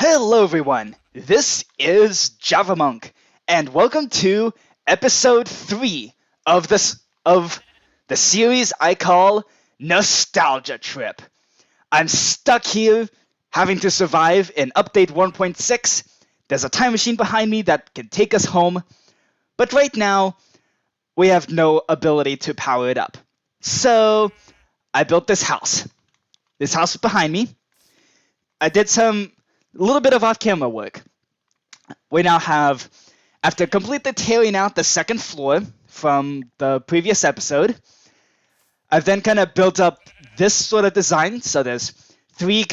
Hello everyone, this is Javamonk, and welcome to episode 3 of the series I call Nostalgia Trip. I'm stuck here having to survive in update 1.6. There's a time machine behind me that can take us home, but right now we have no ability to power it up. So I built this house. This house is behind me. I did a little bit of off-camera work. We now have, after completely tearing out the second floor from the previous episode, I've then kind of built up this sort of design. So there's three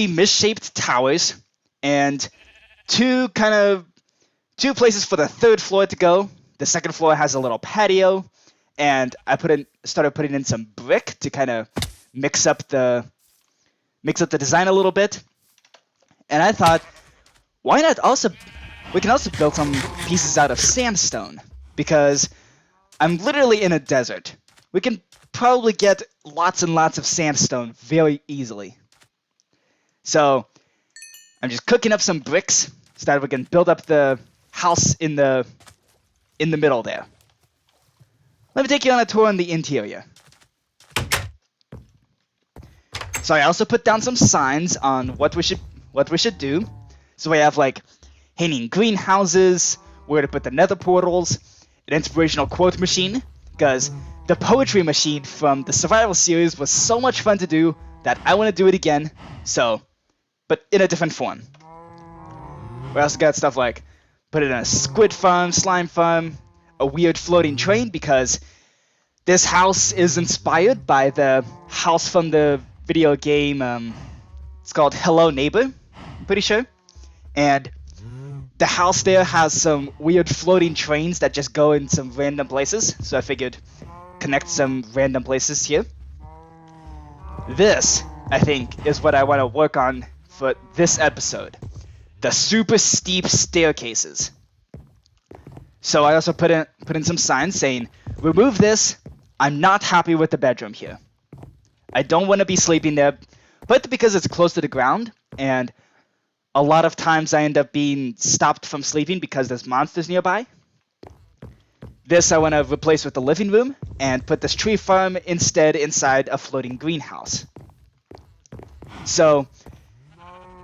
misshaped towers and two places for the third floor to go. The second floor has a little patio, and I started putting in some brick to kind of mix up the design a little bit. And I thought, why not we can also build some pieces out of sandstone, because I'm literally in a desert. We can probably get lots and lots of sandstone very easily. So I'm just cooking up some bricks so that we can build up the house in the middle there. Let me take you on a tour on the interior. So I also put down some signs on what we should do. So we have like hanging greenhouses, where to put the nether portals, an inspirational quote machine, because the poetry machine from the survival series was so much fun to do that I want to do it again. So, but in a different form. We also got stuff like put it in a squid farm, slime farm, a weird floating train, because this house is inspired by the house from the video game. It's called Hello Neighbor, I'm pretty sure. And the house there has some weird floating trains that just go in some random places. So I figured connect some random places here. This, I think, is what I want to work on for this episode. The super steep staircases. So I also put in some signs saying, remove this. I'm not happy with the bedroom here. I don't want to be sleeping there, but because it's close to the ground, and a lot of times I end up being stopped from sleeping because there's monsters nearby. This I want to replace with the living room and put this tree farm instead inside a floating greenhouse. So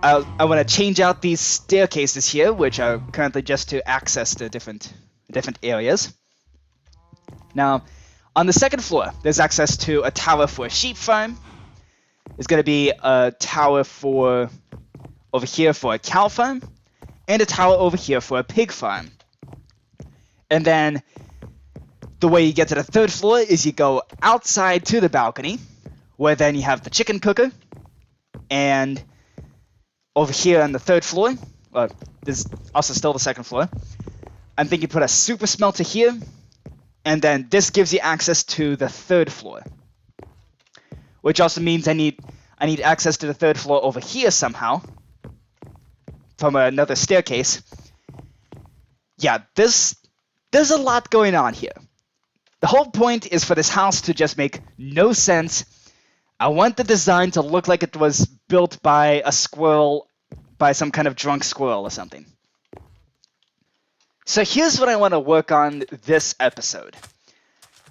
I want to change out these staircases here, which are currently just to access the different areas. Now, on the second floor, there's access to a tower for a sheep farm. There's going to be a tower over here for a cow farm, and a tower over here for a pig farm. And then the way you get to the third floor is you go outside to the balcony, where then you have the chicken cooker. And over here on the third floor, there's also still the second floor, I'm thinking put a super smelter here. And then this gives you access to the third floor, which also means I need access to the third floor over here somehow from another staircase. Yeah, there's a lot going on here. The whole point is for this house to just make no sense. I want the design to look like it was built by a squirrel, by some kind of drunk squirrel or something. So here's what I want to work on this episode.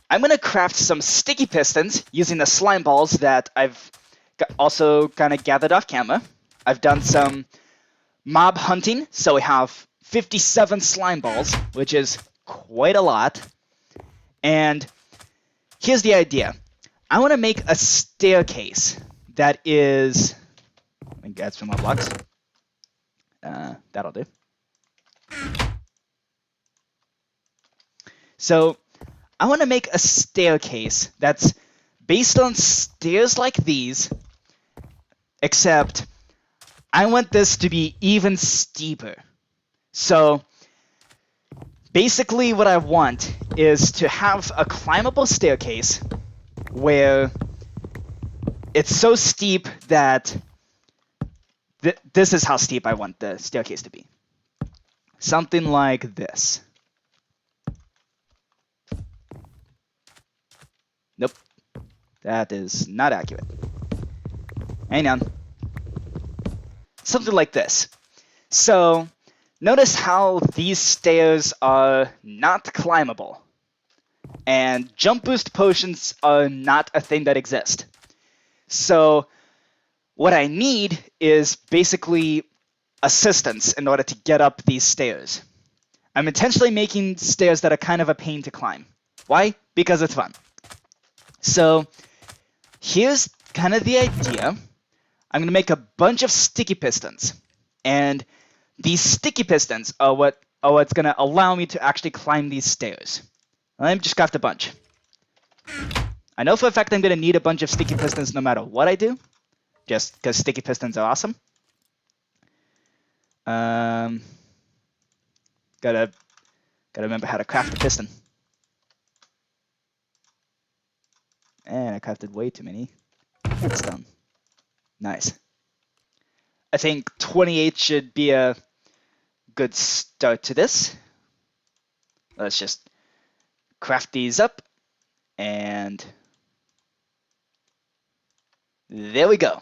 I'm going to craft some sticky pistons using the slime balls that I've also kind of gathered off camera. I've done some mob hunting, so we have 57 slime balls, which is quite a lot. And here's the idea. I want to make a staircase that is... Let me get some more blocks. That'll do. So I want to make a staircase that's based on stairs like these, except I want this to be even steeper. So basically what I want is to have a climbable staircase where it's so steep that this is how steep I want the staircase to be. Something like this. Nope. That is not accurate. Hang on. something like this. So notice how these stairs are not climbable, and jump boost potions are not a thing that exist. So what I need is basically assistance in order to get up these stairs. I'm intentionally making stairs that are kind of a pain to climb. Why? Because it's fun. So here's kind of the idea. I'm going to make a bunch of sticky pistons. And these sticky pistons are what's going to allow me to actually climb these stairs. I've just got a bunch. I know for a fact I'm going to need a bunch of sticky pistons no matter what I do. Just because sticky pistons are awesome. Gotta remember how to craft a piston. And I crafted way too many. It's done. Nice. I think 28 should be a good start to this. Let's just craft these up. And there we go.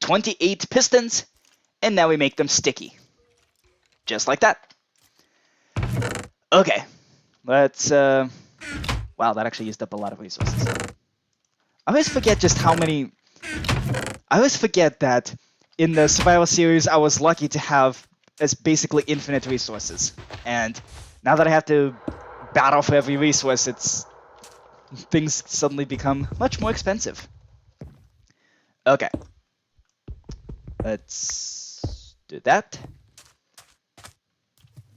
28 pistons. And now we make them sticky. Just like that. Okay. Let's... Wow, that actually used up a lot of resources. I always forget just how many... I always forget that in the survival series, I was lucky to have as basically infinite resources. And now that I have to battle for every resource, things suddenly become much more expensive. Okay. Let's do that.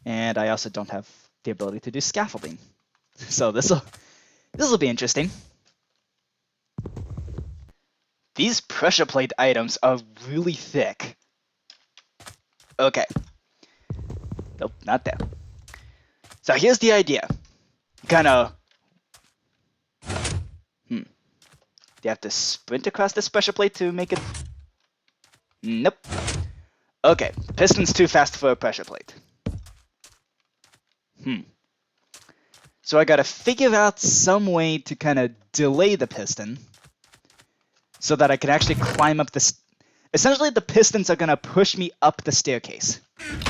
And I also don't have the ability to do scaffolding. So this'll be interesting. These pressure plate items are really thick. Okay. Nope, not there. So here's the idea. Do you have to sprint across this pressure plate to make it? Nope. Okay, the piston's too fast for a pressure plate. So I gotta figure out some way to kind of delay the piston so that I can actually climb up this. Essentially, the pistons are gonna push me up the staircase.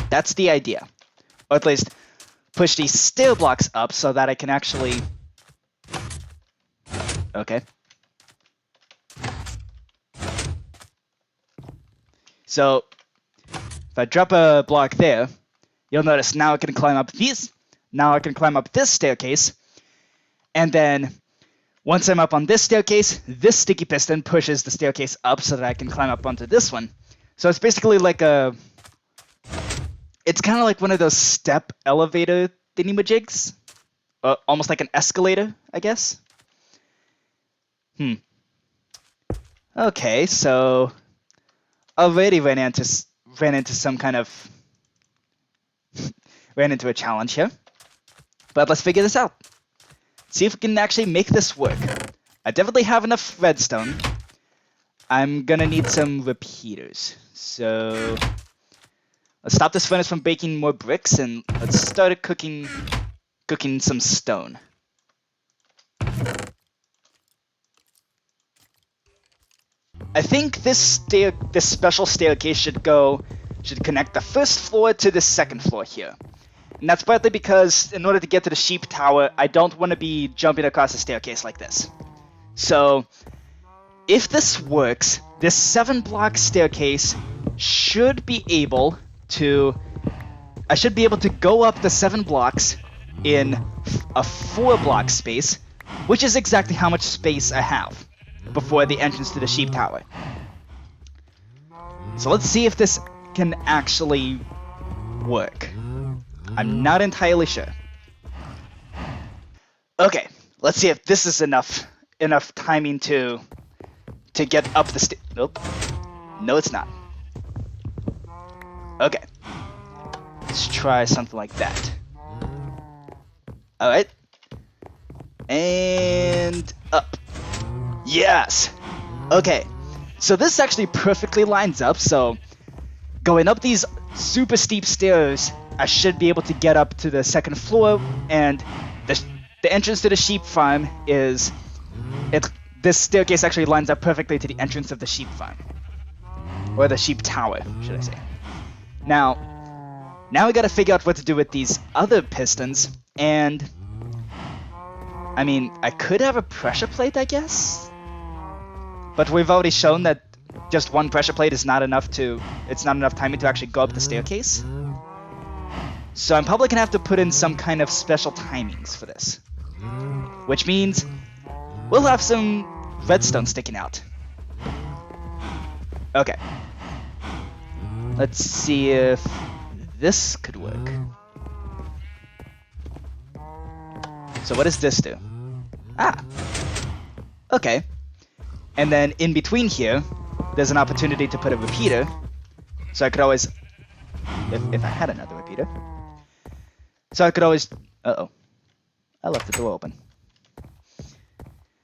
That's the idea. Or at least push these stair blocks up so that I can actually... Okay. So if I drop a block there, you'll notice now I can climb up these. Now I can climb up this staircase. And then once I'm up on this staircase, this sticky piston pushes the staircase up so that I can climb up onto this one. So it's basically like a... It's kind of like one of those step elevator thingy-majigs. Almost like an escalator, I guess. Okay, so... Already ran into some kind of... ran into a challenge here. But let's figure this out. See if we can actually make this work. I definitely have enough redstone. I'm gonna need some repeaters. So let's stop this furnace from baking more bricks and let's start cooking some stone. I think this special staircase should connect the first floor to the second floor here. And that's partly because in order to get to the sheep tower, I don't want to be jumping across the staircase like this. So if this works, this 7-block staircase should be able to... I should be able to go up the 7 blocks in a 4-block space, which is exactly how much space I have before the entrance to the sheep tower. So let's see if this can actually work. I'm not entirely sure. Okay, let's see if this is enough timing to get up the Nope. No, it's not. Okay. Let's try something like that. Alright. And up. Yes! Okay. So this actually perfectly lines up, so going up these super steep stairs, I should be able to get up to the second floor, and the entrance to the sheep farm is... This staircase actually lines up perfectly to the entrance of the sheep farm. Or the sheep tower, should I say. Now we gotta figure out what to do with these other pistons, and... I mean, I could have a pressure plate, I guess? But we've already shown that just one pressure plate is not enough to... It's not enough timing to actually go up the staircase. So I'm probably gonna have to put in some kind of special timings for this. Which means we'll have some redstone sticking out. Okay. Let's see if this could work. So what does this do? Ah! Okay. And then in between here, there's an opportunity to put a repeater. So I could always... If I had another repeater. So I could always... Uh-oh. I left the door open.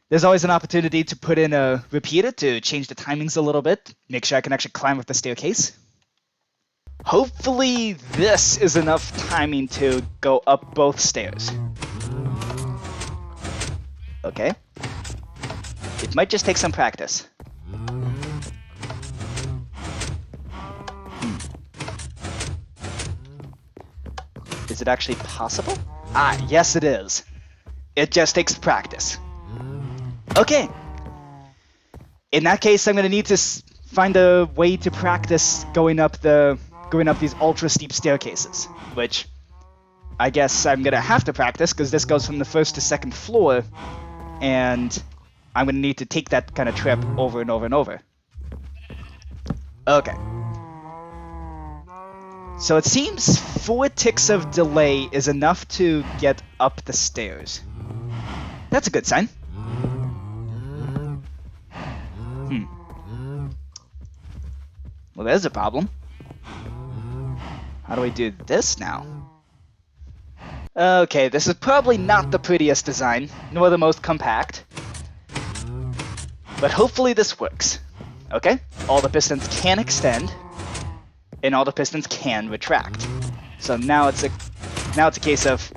There's always an opportunity to put in a repeater to change the timings a little bit. Make sure I can actually climb up the staircase. Hopefully this is enough timing to go up both stairs. Okay. It might just take some practice. Is it actually possible? Ah, yes it is. It just takes practice. Okay. In that case, I'm gonna need to find a way to practice going up these ultra steep staircases, which I guess I'm gonna have to practice because this goes from the first to second floor, and I'm gonna need to take that kind of trip over and over and over. Okay. So it seems 4 ticks of delay is enough to get up the stairs. That's a good sign. Well, there's a problem. How do we do this now? Okay, this is probably not the prettiest design, nor the most compact. But hopefully this works. Okay, all the pistons can extend, and all the pistons can retract. So now it's a case of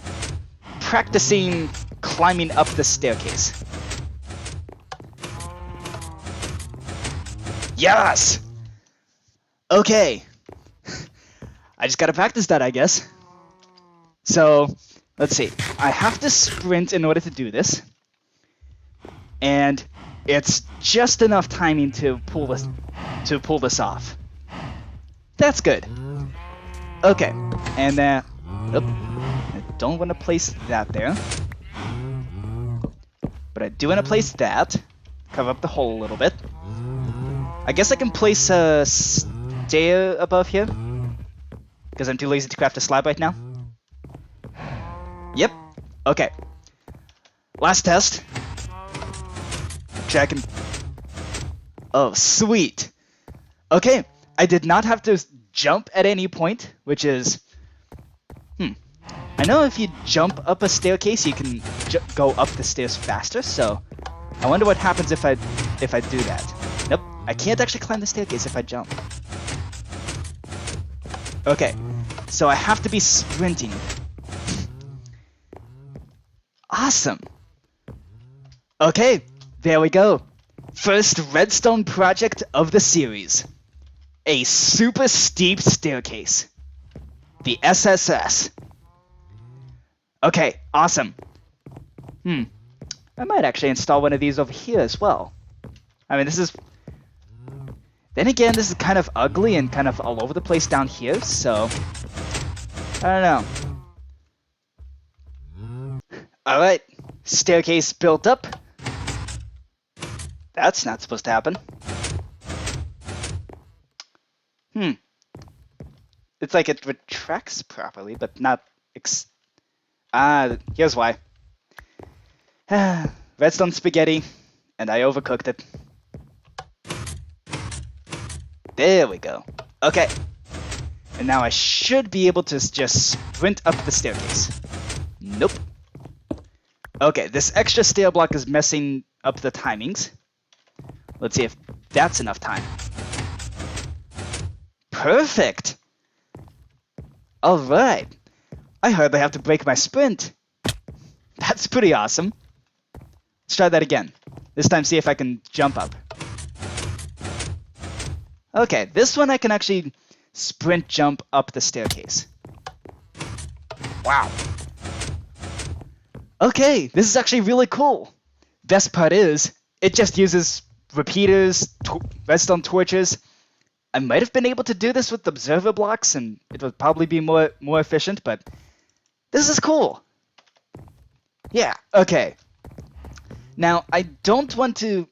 practicing climbing up the staircase. Yes! Okay. I just gotta practice that, I guess. So, let's see. I have to sprint in order to do this. And it's just enough timing to pull this off. That's good. Okay. And then... I don't want to place that there. But I do want to place that. Cover up the hole a little bit. I guess I can place a stair above here. Because I'm too lazy to craft a slab right now. Yep. Okay. Last test. Check and... Oh, sweet. Okay. I did not have to jump at any point, which is... I know if you jump up a staircase, you can go up the stairs faster, so... I wonder what happens if I do that. Nope. I can't actually climb the staircase if I jump. Okay. So I have to be sprinting. Awesome. Okay, there we go. First redstone project of the series. A super steep staircase. The SSS. Okay, awesome. I might actually install one of these over here as well. I mean, this is... Then again, this is kind of ugly and kind of all over the place down here, so... I don't know. Alright, staircase built up. That's not supposed to happen. It's like it retracts properly, but not... here's why. Redstone spaghetti, and I overcooked it. There we go. Okay. And now I should be able to just sprint up the staircase. Nope. Okay, this extra stair block is messing up the timings. Let's see if that's enough time. Perfect! Alright. I hardly have to break my sprint. That's pretty awesome. Let's try that again. This time see if I can jump up. Okay, this one I can actually sprint jump up the staircase. Wow. Okay, this is actually really cool. Best part is, it just uses repeaters, redstone torches. I might have been able to do this with observer blocks, and it would probably be more efficient, but this is cool. Yeah, okay. Now, I don't want to...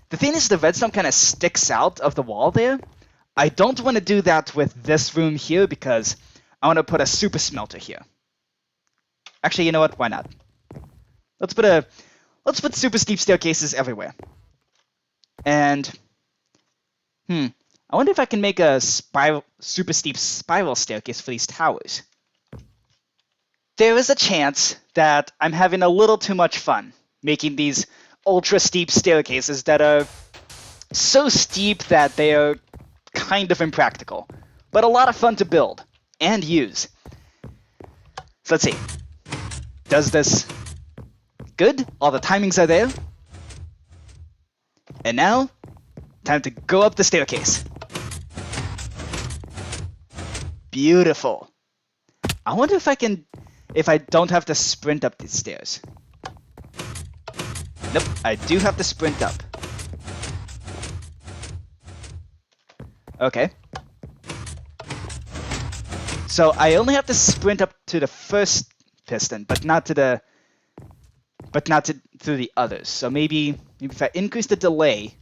The thing is, the redstone kind of sticks out of the wall there. I don't want to do that with this room here, because I want to put a super smelter here. Actually, you know what? Why not? Let's put super steep staircases everywhere. And... I wonder if I can make a super steep spiral staircase for these towers. There is a chance that I'm having a little too much fun making these ultra steep staircases that are so steep that they are kind of impractical, but a lot of fun to build and use. So let's see. Does this good? All the timings are there. And now, time to go up the staircase. Beautiful. I wonder if I don't have to sprint up these stairs. Nope, I do have to sprint up. Okay. So I only have to sprint up to the first piston, but not to the the others. So maybe if I increase the delay,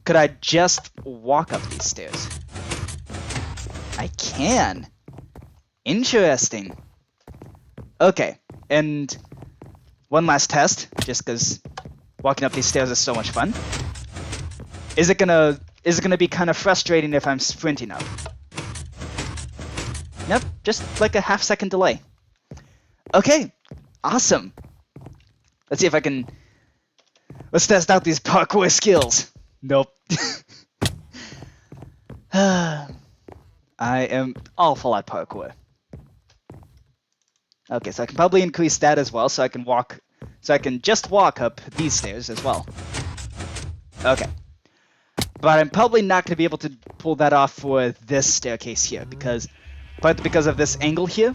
could I just walk up these stairs? I can. Interesting. Okay, and one last test, just because walking up these stairs is so much fun. Is it gonna be kind of frustrating if I'm sprinting up? Nope, just like a half-second delay. Okay, awesome. Let's see if I can... Let's test out these parkour skills. Nope. I am awful at parkour. Okay, so I can probably increase that as well, so I can just walk up these stairs as well. Okay. But I'm probably not going to be able to pull that off for this staircase here, partly because of this angle here.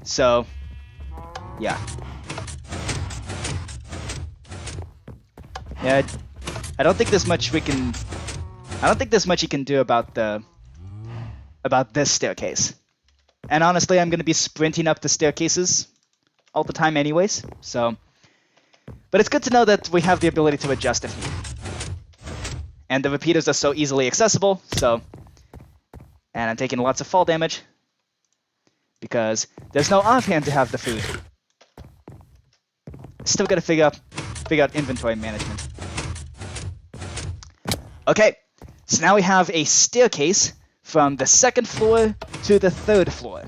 So, yeah. Yeah, I don't think there's much you can do about this staircase. And honestly, I'm going to be sprinting up the staircases all the time anyways, so... But it's good to know that we have the ability to adjust if needed. And the repeaters are so easily accessible, so... And I'm taking lots of fall damage, because there's no offhand to have the food. Still gotta figure out inventory management. Okay, so now we have a staircase from the second floor to the third floor.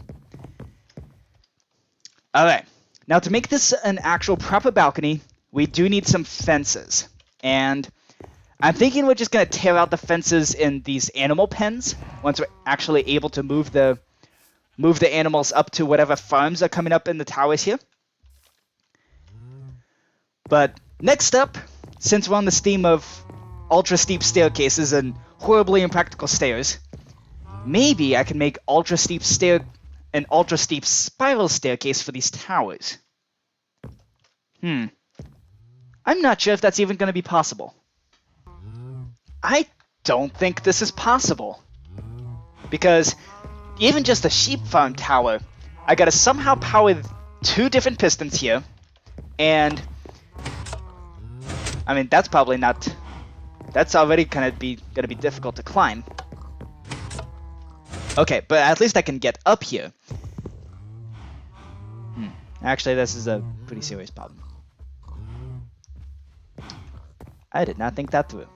Alright, now to make this an actual proper balcony, we do need some fences. And I'm thinking we're just going to tear out the fences in these animal pens once we're actually able to move the animals up to whatever farms are coming up in the towers here. But next up, since we're on this theme of ultra steep staircases and horribly impractical stairs, maybe I can make an ultra steep spiral staircase for these towers. I'm not sure if that's even going to be possible. I don't think this is possible. Because even just a sheep farm tower, I gotta somehow power 2 different pistons here, and I mean that's probably not. That's already gonna be difficult to climb. Okay, but at least I can get up here. Actually, this is a pretty serious problem. I did not think that through.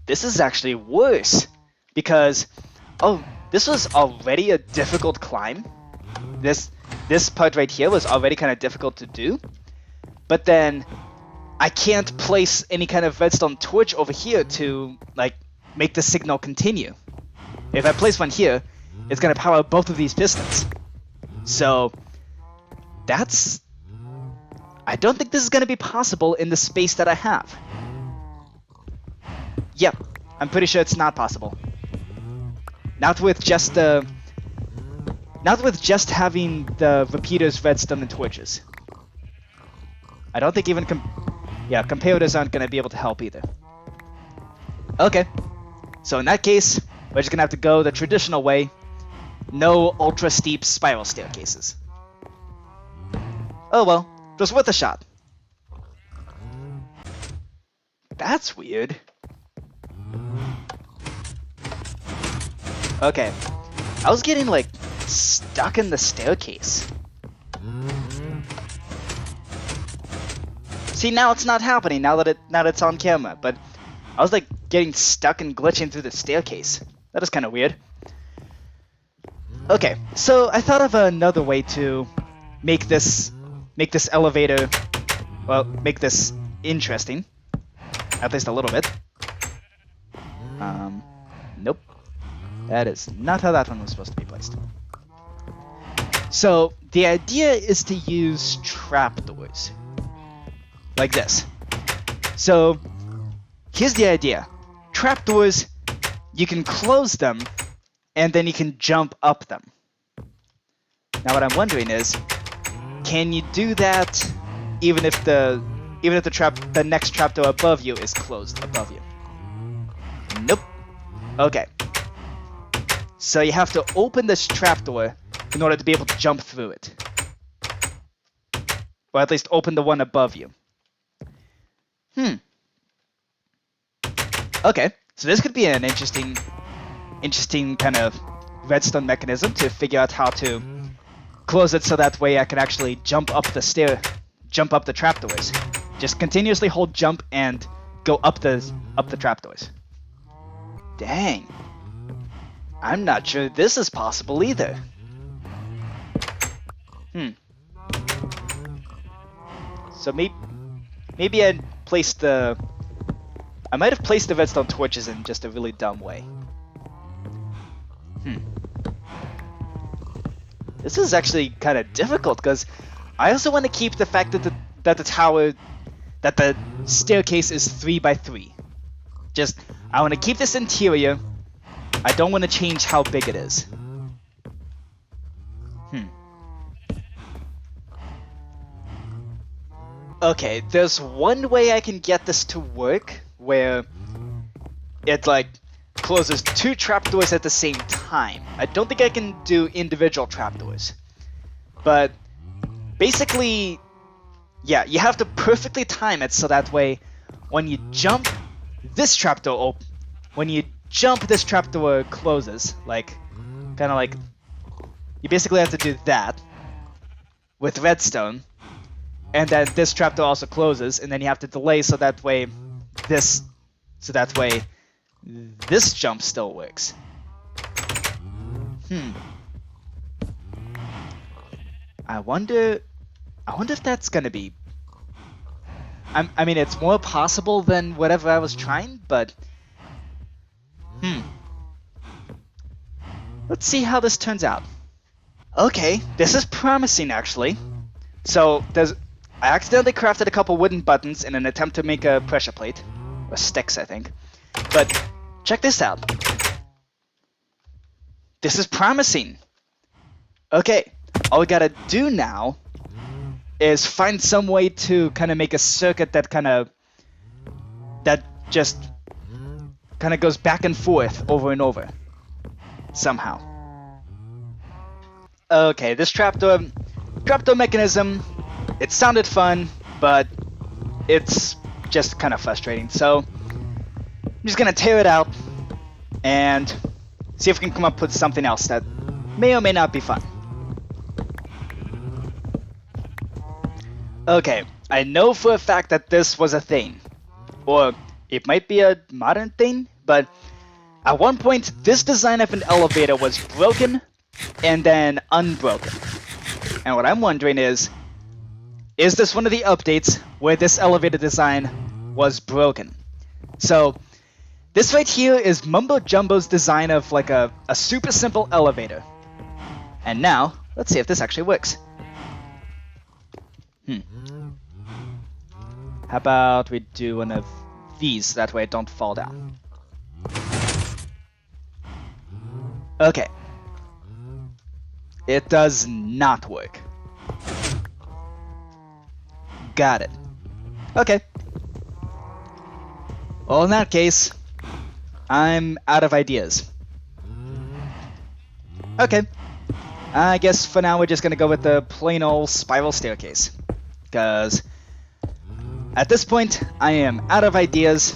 This is actually worse, because, oh, this was already a difficult climb. This part right here was already kind of difficult to do, but then I can't place any kind of redstone torch over here to, like, make the signal continue. If I place one here, it's going to power both of these pistons. So, that's... I don't think this is going to be possible in the space that I have. Yep, I'm pretty sure it's not possible. Not with just the... Not with just having the repeaters, redstone, and torches. I don't think even comparators aren't going to be able to help either. Okay. So in that case, we're just going to have to go the traditional way. No ultra steep spiral staircases. Oh well, it was worth a shot. That's weird. Okay. I was getting, like, stuck in the staircase. See, now it's not happening now that it's on camera, but I was, like, getting stuck and glitching through the staircase. That is kind of weird. Okay, so I thought of another way to make this elevator, well, make this interesting. At least a little bit. Nope. That is not how that one was supposed to be placed. So, the idea is to use trapdoors. Like this. So, here's the idea. Trapdoors, you can close them, and then you can jump up them. Now what I'm wondering is, can you do that even if the next trapdoor above you is closed above you? Nope. Okay. So you have to open this trapdoor in order to be able to jump through it. Or at least open the one above you. Okay, so this could be an interesting kind of redstone mechanism to figure out how to close it so that way I can actually jump up the trapdoors. Just continuously hold jump and go up the trapdoors. Dang. I'm not sure this is possible either. So maybe I might have placed the redstone torches in just a really dumb way. This is actually kind of difficult because I also want to keep the fact that the staircase is 3 by 3. I want to keep this interior. I don't want to change how big it is. Okay, there's one way I can get this to work where it like closes 2 trapdoors at the same time. I don't think I can do individual trapdoors. But basically, yeah, you have to perfectly time it so that way when you jump, this trapdoor closes, like kind of like you basically have to do that with redstone. And then this trapdoor also closes, and then you have to delay so that way this jump still works. I wonder if that's gonna be. I mean, it's more possible than whatever I was trying, but let's see how this turns out. Okay, this is promising actually. So I accidentally crafted a couple wooden buttons in an attempt to make a pressure plate. Or sticks, I think. But check this out. This is promising. Okay, all we gotta do now is find some way to kind of make a circuit that just kind of goes back and forth over and over. Somehow. Okay, this trapdoor mechanism, it sounded fun, but it's just kind of frustrating. So I'm just gonna tear it out and see if we can come up with something else that may or may not be fun. Okay, I know for a fact that this was a thing. Or it might be a modern thing, but at one point this design of an elevator was broken and then unbroken. And what I'm wondering is this one of the updates where this elevator design was broken? So this right here is Mumbo Jumbo's design of like a super simple elevator. And now, let's see if this actually works. How about we do one of these, that way it don't fall down. Okay. It does not work. Got it. Okay. Well, in that case, I'm out of ideas. Okay. I guess for now we're just gonna go with the plain old spiral staircase. Because at this point, I am out of ideas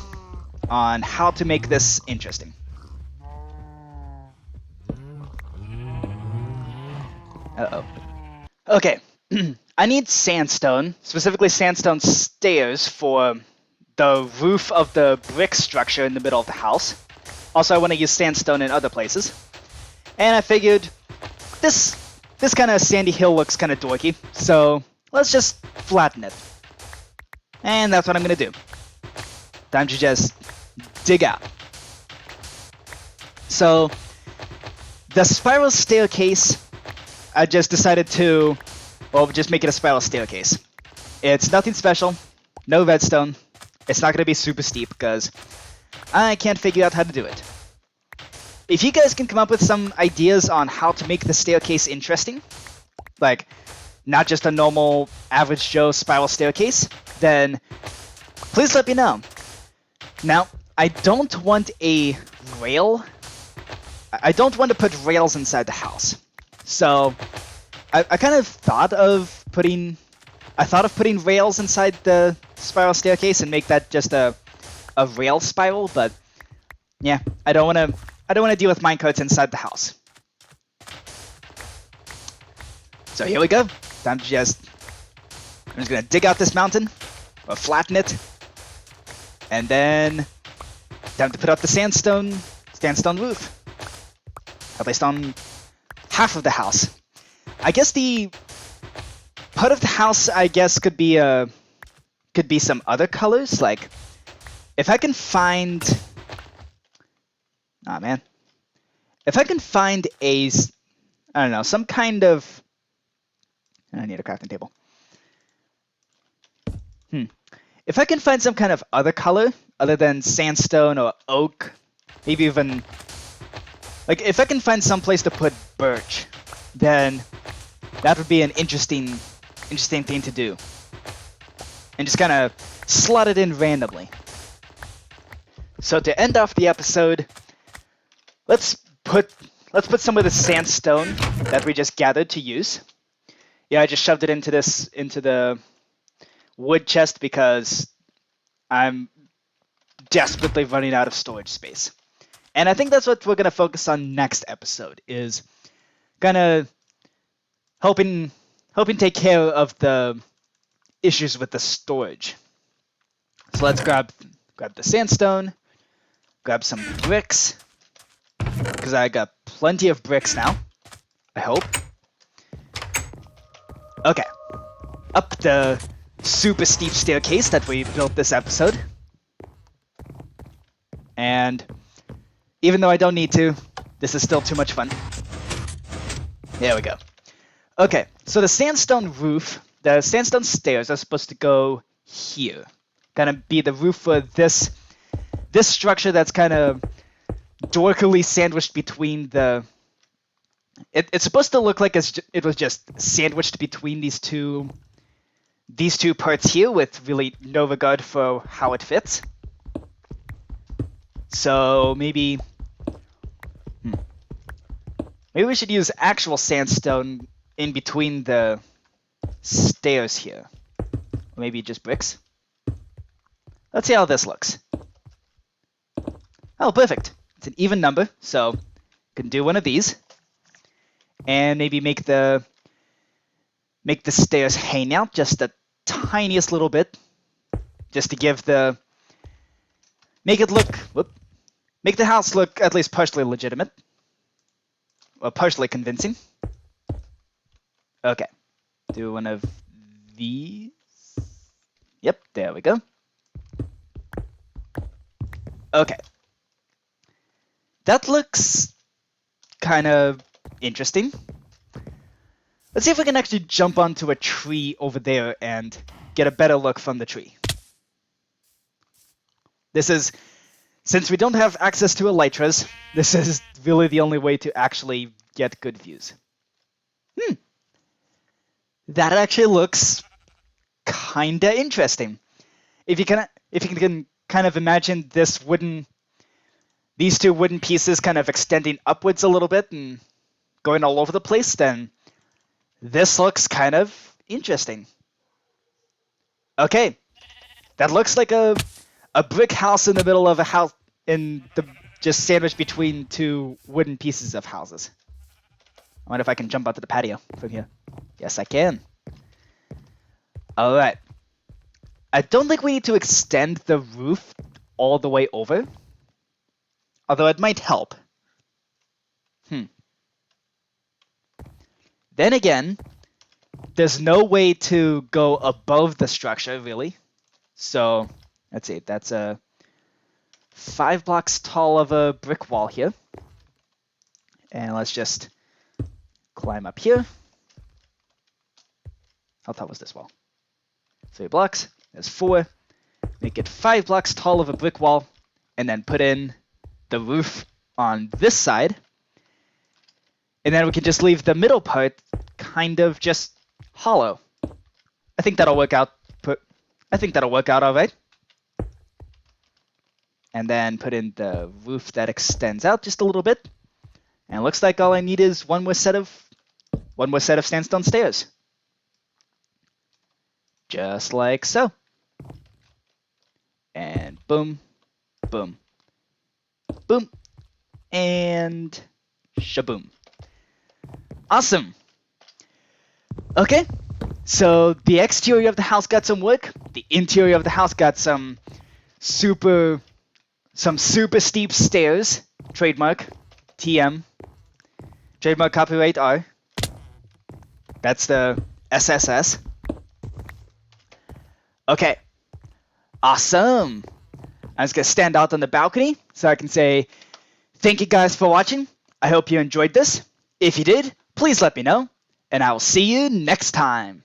on how to make this interesting. Uh-oh. Okay. I need sandstone, specifically sandstone stairs for the roof of the brick structure in the middle of the house. Also, I want to use sandstone in other places. And I figured this kind of sandy hill looks kind of dorky, so let's just flatten it. And that's what I'm going to do. Time to just dig out. So, the spiral staircase, I just decided to, well, just make it a spiral staircase. It's nothing special, no redstone. It's not going to be super steep because I can't figure out how to do it. If you guys can come up with some ideas on how to make the staircase interesting, like not just a normal average Joe spiral staircase, then please let me know. Now, I don't want a rail. I don't want to put rails inside the house. So I kind of thought of putting rails inside the spiral staircase and make that just a rail spiral, but yeah, I don't want to deal with minecarts inside the house. So here we go. I'm just gonna dig out this mountain, or flatten it, and then time to put up the sandstone roof. At least on half of the house. I guess the part of the house, I guess, could be some other colors. Like, if I can find, if I can find I don't know, some kind of, I need a crafting table. If I can find some kind of other color other than sandstone or oak, maybe even, like, if I can find some place to put birch, then that would be an interesting thing to do. And just kind of slot it in randomly. So to end off the episode, let's put some of the sandstone that we just gathered to use. Yeah, I just shoved it into the wood chest because I'm desperately running out of storage space. And I think that's what we're going to focus on next episode, is kind of helping take care of the issues with the storage. So let's grab the sandstone, grab some bricks, because I got plenty of bricks now, I hope. Okay, up the super steep staircase that we built this episode. And even though I don't need to, this is still too much fun. There we go. Okay, so the sandstone roof, the sandstone stairs are supposed to go here. Kind of be the roof for this structure that's kind of dorkily sandwiched between the... It's supposed to look like it was just sandwiched between these two parts here with really no regard for how it fits. So maybe we should use actual sandstone in between the stairs here. Or maybe just bricks. Let's see how this looks. Oh, perfect. It's an even number, so you can do one of these. And maybe make the stairs hang out just the tiniest little bit. Just to give make the house look at least partially legitimate. Or partially convincing. Okay. Do one of these. Yep, there we go. Okay. That looks kind of interesting. Let's see if we can actually jump onto a tree over there and get a better look from the tree. This is, since we don't have access to elytras, this is really the only way to actually get good views. That actually looks kinda interesting. If you can kind of imagine these two wooden pieces kind of extending upwards a little bit and going all over the place, then this looks kind of interesting. Okay, that looks like a brick house in the middle of a house just sandwiched between two wooden pieces of houses. I wonder if I can jump out to the patio from here. Yes, I can. All right. I don't think we need to extend the roof all the way over, although it might help. Then again, there's no way to go above the structure, really. So, let's see, that's a 5 blocks tall of a brick wall here. And let's just climb up here. How tall was this wall? 3 blocks. There's 4. Make it 5 blocks tall of a brick wall, and then put in the roof on this side. And then we can just leave the middle part kind of just hollow. I think that'll work out. All right. And then put in the roof that extends out just a little bit. And it looks like all I need is one more set of sandstone stairs. Just like so. And boom, boom, boom, and shaboom. Awesome. Okay, so the exterior of the house got some work. The interior of the house got some super steep stairs. Trademark, TM. Trademark copyright R. That's the SSS. Okay. Awesome. I'm just going to stand out on the balcony so I can say thank you guys for watching. I hope you enjoyed this. If you did, please let me know, and I will see you next time.